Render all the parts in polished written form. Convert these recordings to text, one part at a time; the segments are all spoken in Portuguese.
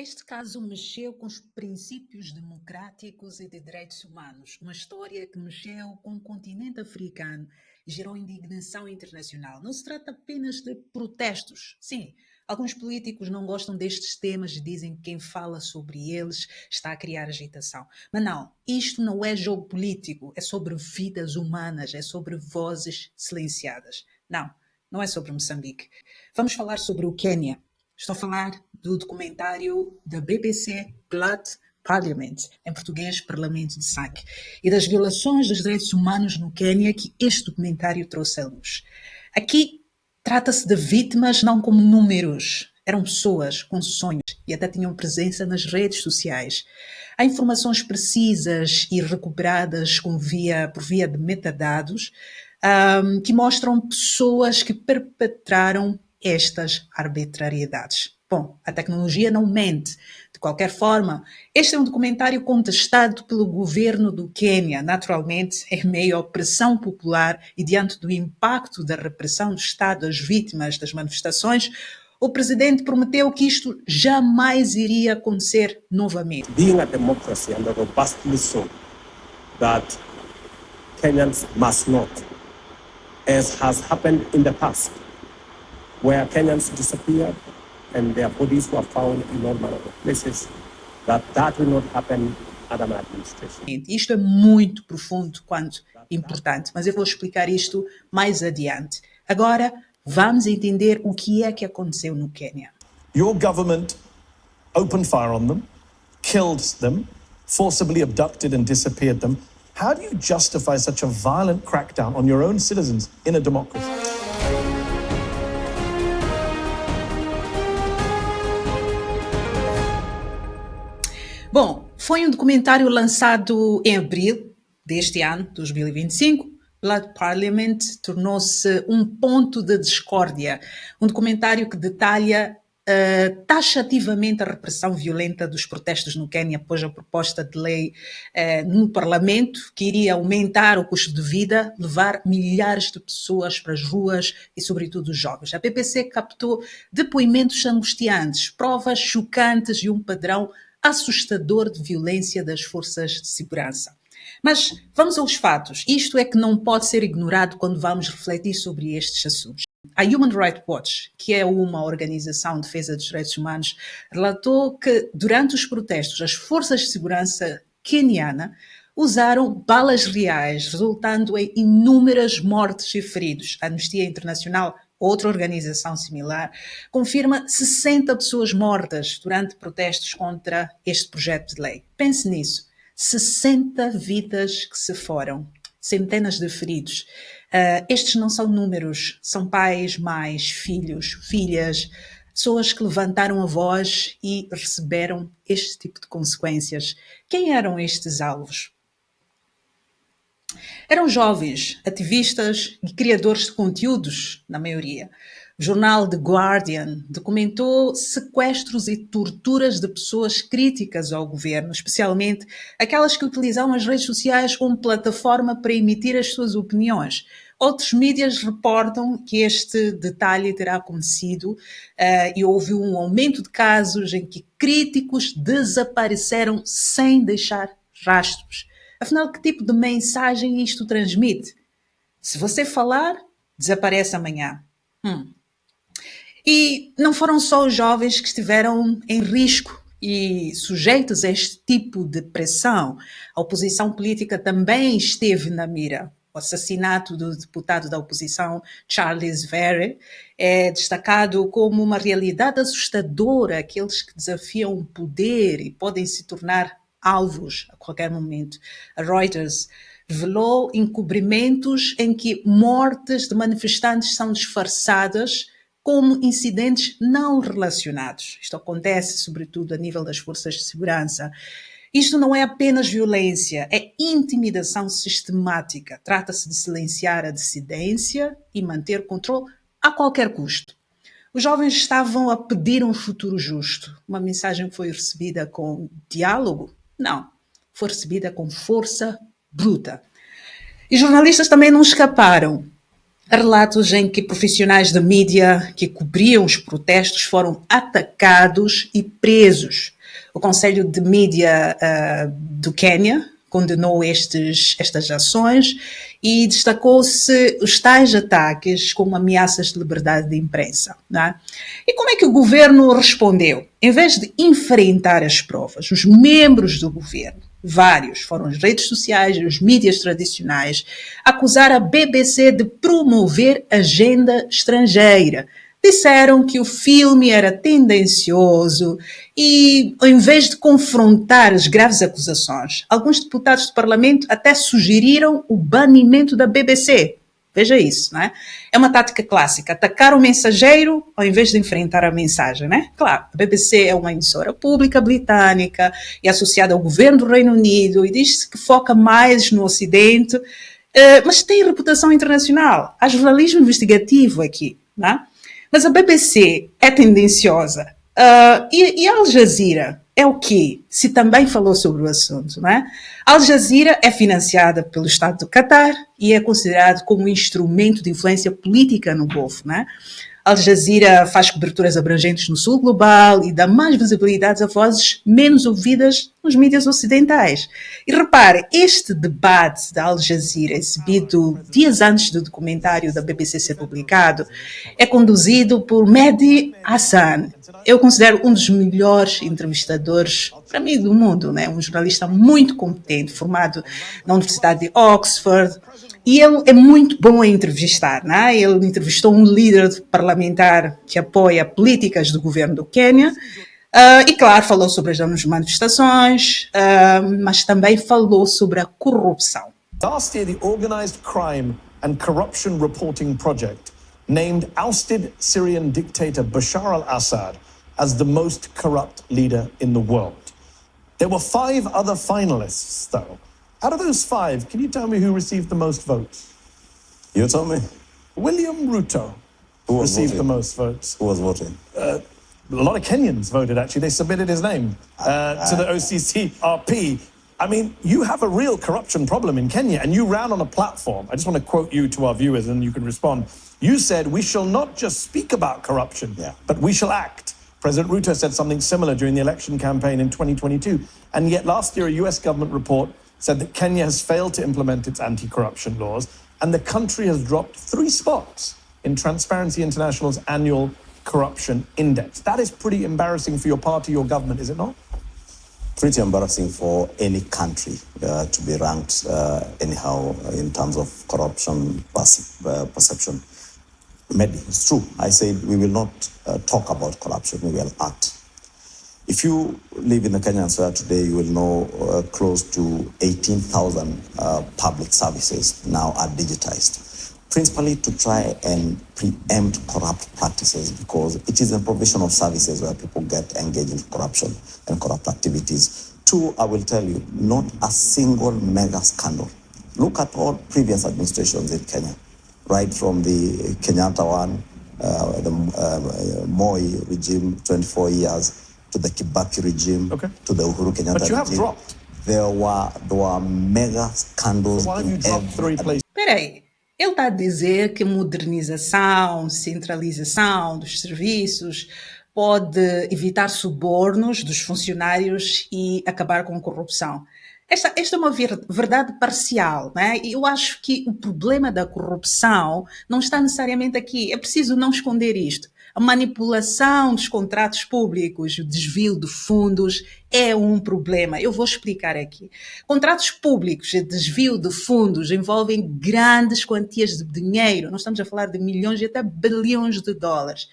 Este caso mexeu com os princípios democráticos e de direitos humanos, uma história que mexeu com o continente africano e gerou indignação internacional. Não se trata apenas de protestos. Sim, alguns políticos não gostam destes temas e dizem que quem fala sobre eles está a criar agitação. Mas não, isto não é jogo político, é sobre vidas humanas, é sobre vozes silenciadas. Não, não é sobre Moçambique. Vamos falar sobre o Quênia. Estou a falar do documentário da BBC Blood Parliament, em português Parlamento de Sangue, e das violações dos direitos humanos no Quênia que este documentário trouxe à luz. Aqui trata-se de vítimas não como números, eram pessoas com sonhos e até tinham presença nas redes sociais. Há informações precisas e recuperadas por via de metadados que mostram pessoas que perpetraram estas arbitrariedades. Bom, a tecnologia não mente. De qualquer forma, este é um documentário contestado pelo governo do Quênia, naturalmente, em meio à pressão popular e diante do impacto da repressão do Estado às vítimas das manifestações. O presidente prometeu que isto jamais iria acontecer novamente. Being a democracy and robustly so, that Kenyans must not, as has happened in the past, where Kenyans disappeared and their bodies were found in all manner of places, that will not happen under my administration. Isto é muito profundo quanto importante, mas eu vou explicar isto mais adiante. Agora, vamos entender o que é que aconteceu no Quênia. Your government opened fire on them, killed them, forcibly abducted and disappeared them. How do you justify such a violent crackdown on your own citizens in a democracy? Bom, foi um documentário lançado em abril deste ano, 2025. Blood Parliament tornou-se um ponto de discórdia. Um documentário que detalha taxativamente a repressão violenta dos protestos no Quênia após a proposta de lei no Parlamento, que iria aumentar o custo de vida, levar milhares de pessoas para as ruas e, sobretudo, os jovens. A BBC captou depoimentos angustiantes, provas chocantes e um padrão assustador de violência das forças de segurança. Mas vamos aos fatos. Isto é que não pode ser ignorado quando vamos refletir sobre estes assuntos. A Human Rights Watch, que é uma organização de defesa dos direitos humanos, relatou que durante os protestos as forças de segurança queniana usaram balas reais, resultando em inúmeras mortes e feridos. A Anistia Internacional, outra organização similar, confirma 60 pessoas mortas durante protestos contra este projeto de lei. Pense nisso, 60 vidas que se foram, centenas de feridos. Estes não são números, são pais, mães, filhos, filhas, pessoas que levantaram a voz e receberam este tipo de consequências. Quem eram estes alvos? Eram jovens, ativistas e criadores de conteúdos, na maioria. O jornal The Guardian documentou sequestros e torturas de pessoas críticas ao governo, especialmente aquelas que utilizavam as redes sociais como plataforma para emitir as suas opiniões. Outros mídias reportam que este detalhe terá acontecido e houve um aumento de casos em que críticos desapareceram sem deixar rastros. Afinal, que tipo de mensagem isto transmite? Se você falar, desaparece amanhã. E não foram só os jovens que estiveram em risco e sujeitos a este tipo de pressão. A oposição política também esteve na mira. O assassinato do deputado da oposição, Charles Vere, é destacado como uma realidade assustadora. Aqueles que desafiam o poder e podem se tornar alvos a qualquer momento. A Reuters revelou encobrimentos em que mortes de manifestantes são disfarçadas como incidentes não relacionados. Isto acontece, sobretudo, a nível das forças de segurança. Isto não é apenas violência, é intimidação sistemática. Trata-se de silenciar a dissidência e manter controle a qualquer custo. Os jovens estavam a pedir um futuro justo. Uma mensagem que foi recebida com diálogo? Não. Foi recebida com força bruta. E jornalistas também não escaparam. Há relatos em que profissionais da mídia que cobriam os protestos foram atacados e presos. O Conselho de Mídia do Quênia condenou estas ações e destacou-se os tais ataques como ameaças de liberdade de imprensa. Não é? E como é que o governo respondeu? Em vez de enfrentar as provas, os membros do governo, vários, foram as redes sociais e os mídias tradicionais, acusar a BBC de promover agenda estrangeira. Disseram que o filme era tendencioso e, ao invés de confrontar as graves acusações, alguns deputados do Parlamento até sugeriram o banimento da BBC. Veja isso, não é? É uma tática clássica, atacar o mensageiro ao invés de enfrentar a mensagem, né? Claro, a BBC é uma emissora pública britânica e associada ao governo do Reino Unido e diz-se que foca mais no Ocidente, mas tem reputação internacional. Há jornalismo investigativo aqui, né? Mas a BBC é tendenciosa. E a Al Jazeera é o quê? Se também falou sobre o assunto, não é? A Al Jazeera é financiada pelo Estado do Catar e é considerado como um instrumento de influência política no Golfo, não é? A Al Jazeera faz coberturas abrangentes no sul global e dá mais visibilidade a vozes menos ouvidas nos mídias ocidentais. E repare, este debate da Al Jazeera, exibido dias antes do documentário da BBC ser publicado, é conduzido por Mehdi Hassan. Eu considero um dos melhores entrevistadores, para mim, do mundo, né? Um jornalista muito competente, formado na Universidade de Oxford. E ele é muito bom a entrevistar, né? Ele entrevistou um líder parlamentar que apoia políticas do governo do Quênia. E, claro, falou sobre as manifestações, mas também falou sobre a corrupção. Last year, the Organized Crime and Corruption Reporting Project named ousted Syrian dictator Bashar al-Assad as the most corrupt leader in the world. There were 5 other finalists, though. Out of those 5, can you tell me who received the most votes? You tell me. William Ruto received the most votes. Who was voting? A lot of Kenyans voted, actually. They submitted his name to the OCCRP. I mean, you have a real corruption problem in Kenya, and you ran on a platform. I just want to quote you to our viewers, and you can respond. You said, we shall not just speak about corruption, but we shall act. President Ruto said something similar during the election campaign in 2022. And yet last year, a US government report said that Kenya has failed to implement its anti-corruption laws, and the country has dropped 3 spots in Transparency International's annual corruption index. That is pretty embarrassing for your party, your government, is it not? Pretty embarrassing for any country to be ranked anyhow in terms of corruption perception. Maybe it's true. I said we will not talk about corruption, we will act. If you live in the Kenyan soil today, you will know close to 18,000 public services now are digitized, principally to try and preempt corrupt practices, because it is the provision of services where people get engaged in corruption and corrupt activities. 2, I will tell you, not a single mega scandal. Look at all previous administrations in Kenya, right from the Kenyatta one, the Moi regime, 24 years, to the Kibaki regime, to the Uhuru Kenyatta regime. But you have dropped. There were mega scandals. So why have you dropped 3 places? Peraí, ele está a dizer que modernização, centralização dos serviços pode evitar subornos dos funcionários e acabar com a corrupção. Esta é uma verdade parcial, né? E eu acho que o problema da corrupção não está necessariamente aqui. É preciso não esconder isto. A manipulação dos contratos públicos, o desvio de fundos é um problema. Eu vou explicar aqui. Contratos públicos e desvio de fundos envolvem grandes quantias de dinheiro. Nós estamos a falar de milhões e até bilhões de dólares.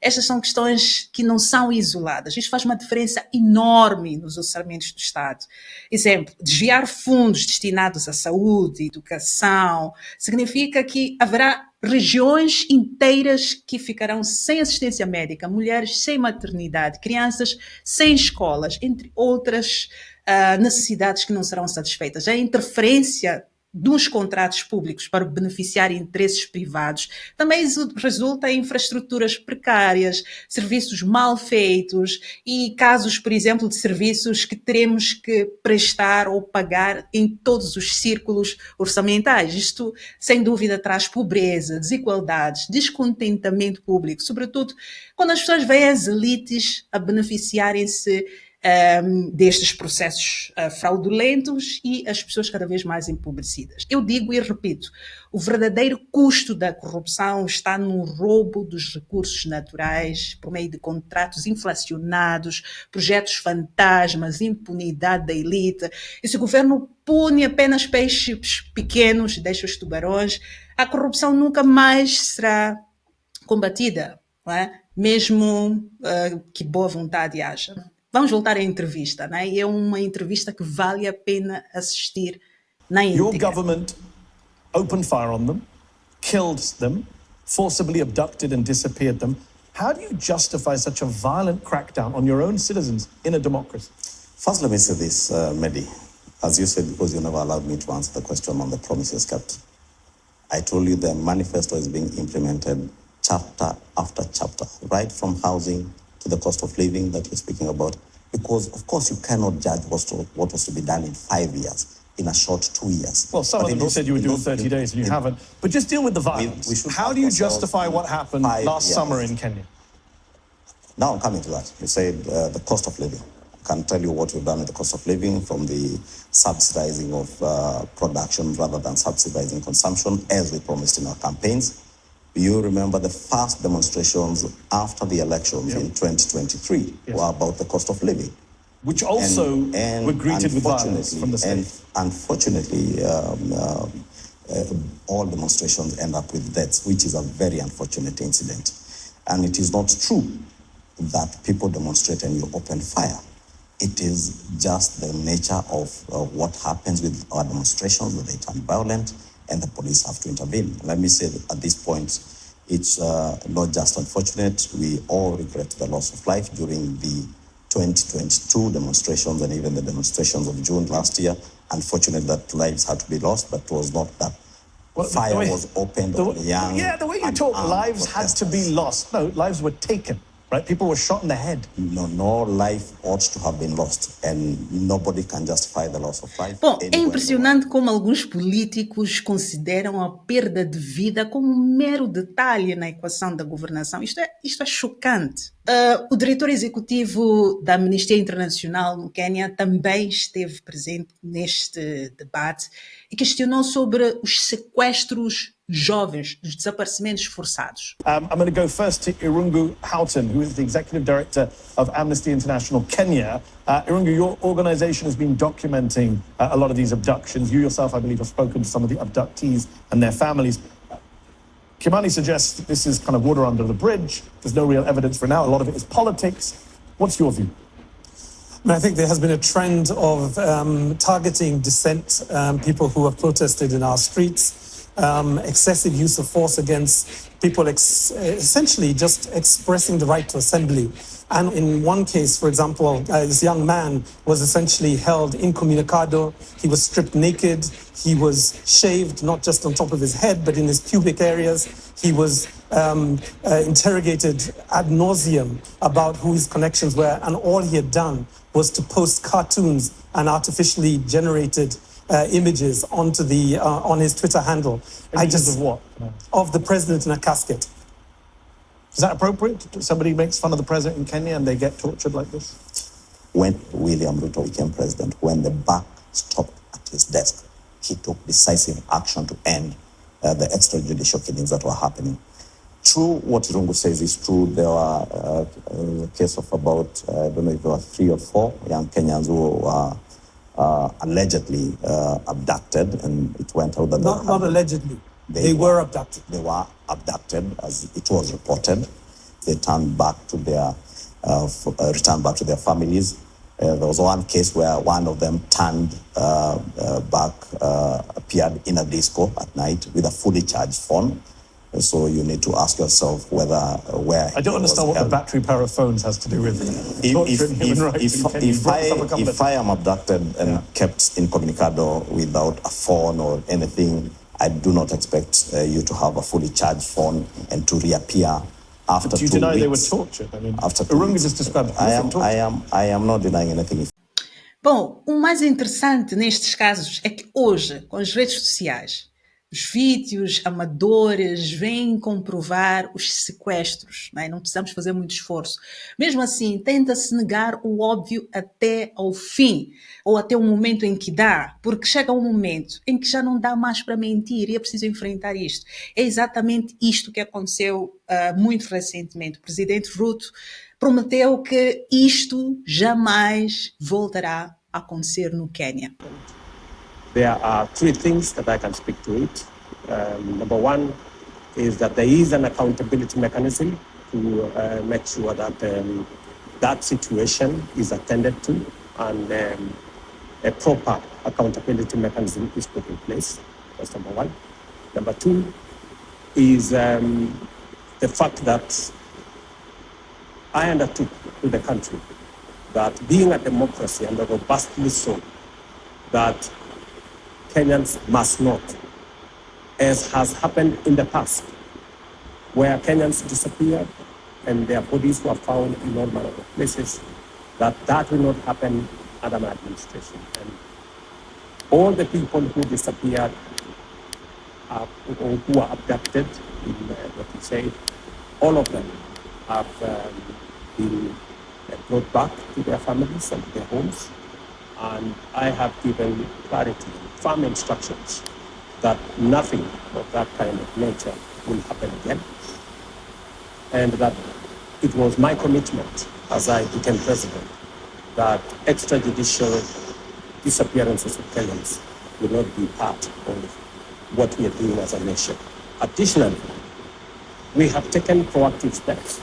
Estas são questões que não são isoladas. Isto faz uma diferença enorme nos orçamentos do Estado. Exemplo, desviar fundos destinados à saúde, educação, significa que haverá regiões inteiras que ficarão sem assistência médica, mulheres sem maternidade, crianças sem escolas, entre outras necessidades que não serão satisfeitas. A interferência dos contratos públicos para beneficiar interesses privados também resulta em infraestruturas precárias, serviços mal feitos e casos, por exemplo, de serviços que teremos que prestar ou pagar em todos os círculos orçamentais. Isto, sem dúvida, traz pobreza, desigualdades, descontentamento público, sobretudo quando as pessoas veem as elites a beneficiarem-se destes processos fraudulentos e as pessoas cada vez mais empobrecidas. Eu digo e repito, o verdadeiro custo da corrupção está no roubo dos recursos naturais por meio de contratos inflacionados, projetos fantasmas, impunidade da elite. E se o governo pune apenas peixes pequenos, deixa os tubarões, a corrupção nunca mais será combatida, não é? Mesmo que boa vontade haja. Vamos voltar à entrevista, né? E é uma entrevista que vale a pena assistir na íntegra. Your government opened fire on them, killed them, forcibly abducted and disappeared them. How do you justify such a violent crackdown on your own citizens in a democracy? First, let me say this, Mehdi. As you said, because you never allowed me to answer the question on the promises kept. I told you the manifesto is being implemented chapter after chapter, right from housing to the cost of living that you're speaking about, because of course you cannot judge what was to be done in 5 years, in a short 2 years. Well, some of them said you would do it 30 days and you haven't. But just deal with the violence. How do you justify what happened last summer in Kenya? Now I'm coming to that. You said the cost of living. I can tell you what we've done with the cost of living, from the subsidizing of production rather than subsidizing consumption, as we promised in our campaigns. You remember the first demonstrations after the elections in 2023 were about the cost of living. Which also were greeted with violence from the state. And unfortunately, all demonstrations end up with deaths, which is a very unfortunate incident. And it is not true that people demonstrate and you open fire. It is just the nature of what happens with our demonstrations, that they turn violent, and the police have to intervene. Let me say that at this point, it's not just unfortunate. We all regret the loss of life during the 2022 demonstrations and even the demonstrations of June last year. Unfortunate that lives had to be lost, but it was not that fire was opened on young. Yeah, the way you talk, lives had to be lost. No, lives were taken. Right? People were shot in the head. No life ought to have been lost, and nobody can justify the loss of life. Bom, é impressionante como alguns políticos consideram a perda de vida como um mero detalhe na equação da governação. Isto é chocante. O diretor executivo da Amnistia Internacional no Quênia também esteve presente neste debate e questionou sobre os sequestros jovens, os desaparecimentos forçados. I'm going to go first to Irungu Houghton, who is the Executive Director of Amnesty International Kenya. Irungu, your organization has been documenting a lot of these abductions. You yourself, I believe, have spoken to some of the abductees and their families. Kimani suggests that this is kind of water under the bridge. There's no real evidence for now. A lot of it is politics. What's your view? I think there has been a trend of targeting dissent, people who have protested in our streets, excessive use of force against people essentially just expressing the right to assembly. And in one case, for example, this young man was essentially held incommunicado. He was stripped naked. He was shaved, not just on top of his head, but in his pubic areas. He was interrogated ad nauseum about who his connections were, and all he had done was to post cartoons and artificially generated images onto the on his Twitter handle. Images of what? Of the president in a casket. Is that appropriate? Somebody makes fun of the president in Kenya and they get tortured like this? When William Ruto became president, when the buck stopped at his desk, he took decisive action to end the extrajudicial killings that were happening. True, what Rungu says is true. There were a case of about, I don't know if there were 3 or 4 young Kenyans who were allegedly abducted, and it went out that not allegedly. They were abducted. They were abducted, as it was reported. They returned back to their families. There was one case where one of them turned back, appeared in a disco at night with a fully charged phone. So you need to ask yourself where I don't understand what the battery power of phones has to do with torture and human rights in Kenya. You brought this up a couple of if I am abducted and kept incommunicado without a phone or anything, I do not expect you to have a fully charged phone and to reappear after 2 weeks. Do you deny they were tortured? I mean, After 2 Irungu weeks. just described I am not denying anything. Bom, o mais interessante nestes casos é que hoje, com as redes sociais, os vídeos amadores vêm comprovar os sequestros, não é? Não precisamos fazer muito esforço. Mesmo assim, tenta-se negar o óbvio até ao fim, ou até o momento em que dá, porque chega um momento em que já não dá mais para mentir e é preciso enfrentar isto. É exatamente isto que aconteceu muito recentemente. O presidente Ruto prometeu que isto jamais voltará a acontecer no Quênia. There are three things that I can speak to it. Number one is that there is an accountability mechanism to make sure that that situation is attended to and a proper accountability mechanism is put in place. That's number one. Number two is the fact that I undertook to the country that being a democracy and robustly so, that Kenyans must not, as has happened in the past, where Kenyans disappeared and their bodies were found in all manner of places, that will not happen under my administration. And all the people who disappeared or who were abducted, in what you say, all of them have been brought back to their families and their homes. And I have given clarity, firm instructions that nothing of that kind of nature will happen again. And that it was my commitment as I became president that extrajudicial disappearances of Kenyans will not be part of what we are doing as a nation. Additionally, we have taken proactive steps.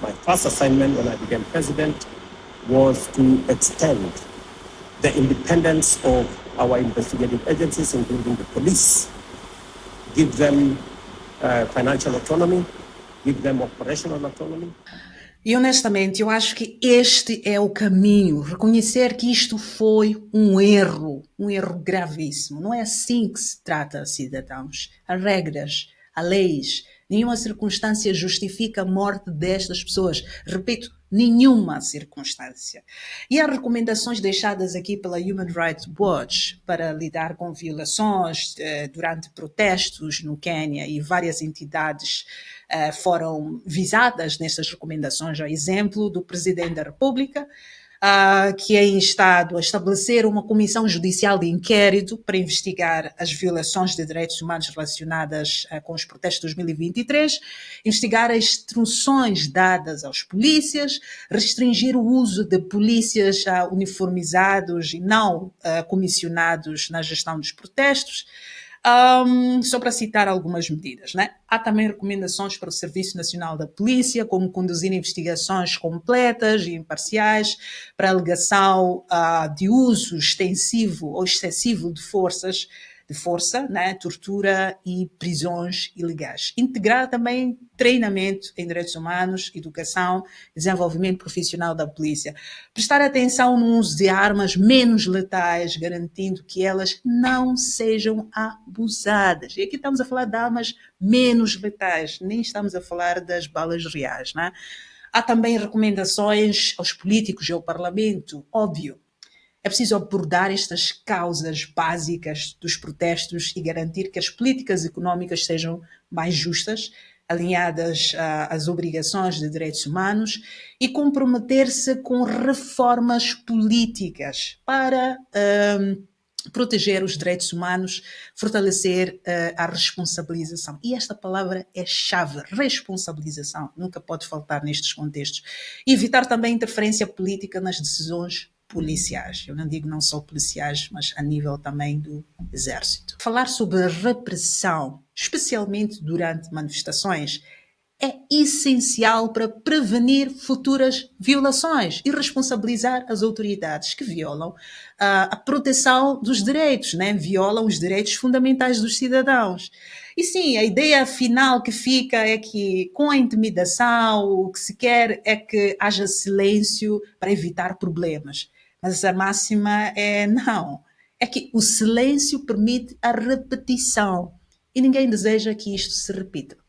My first assignment when I became president was to extend the independence of our investigative agencies, including the police, give them financial autonomy, give them operational autonomy. E honestamente, eu acho que este é o caminho. Reconhecer que isto foi um erro gravíssimo. Não é assim que se trata, cidadãos. Há regras, há leis. Nenhuma circunstância justifica a morte destas pessoas. Repito, nenhuma circunstância. E há recomendações deixadas aqui pela Human Rights Watch para lidar com violações durante protestos no Quênia, e várias entidades foram visadas nestas recomendações, a exemplo do Presidente da República, que é instado a estabelecer uma comissão judicial de inquérito para investigar as violações de direitos humanos relacionadas com os protestos de 2023, investigar as instruções dadas aos polícias, restringir o uso de polícias uniformizados e não comissionados na gestão dos protestos, só para citar algumas medidas, né? Há também recomendações para o Serviço Nacional da Polícia, como conduzir investigações completas e imparciais para a alegação de uso extensivo ou excessivo de força, né? Tortura e prisões ilegais. Integrar também treinamento em direitos humanos, educação, desenvolvimento profissional da polícia. Prestar atenção no uso de armas menos letais, garantindo que elas não sejam abusadas. E aqui estamos a falar de armas menos letais, nem estamos a falar das balas reais, né? Há também recomendações aos políticos e ao Parlamento, óbvio. É preciso abordar estas causas básicas dos protestos e garantir que as políticas económicas sejam mais justas, alinhadas às obrigações de direitos humanos, e comprometer-se com reformas políticas para proteger os direitos humanos, fortalecer a responsabilização. E esta palavra é chave, responsabilização, nunca pode faltar nestes contextos. E evitar também interferência política nas decisões policiais. Eu não digo não só policiais, mas a nível também do exército. Falar sobre repressão, especialmente durante manifestações, é essencial para prevenir futuras violações e responsabilizar as autoridades que violam a proteção dos direitos, né? Violam os direitos fundamentais dos cidadãos. E sim, a ideia final que fica é que, com a intimidação, o que se quer é que haja silêncio para evitar problemas. Mas a máxima é não. É que o silêncio permite a repetição e ninguém deseja que isto se repita.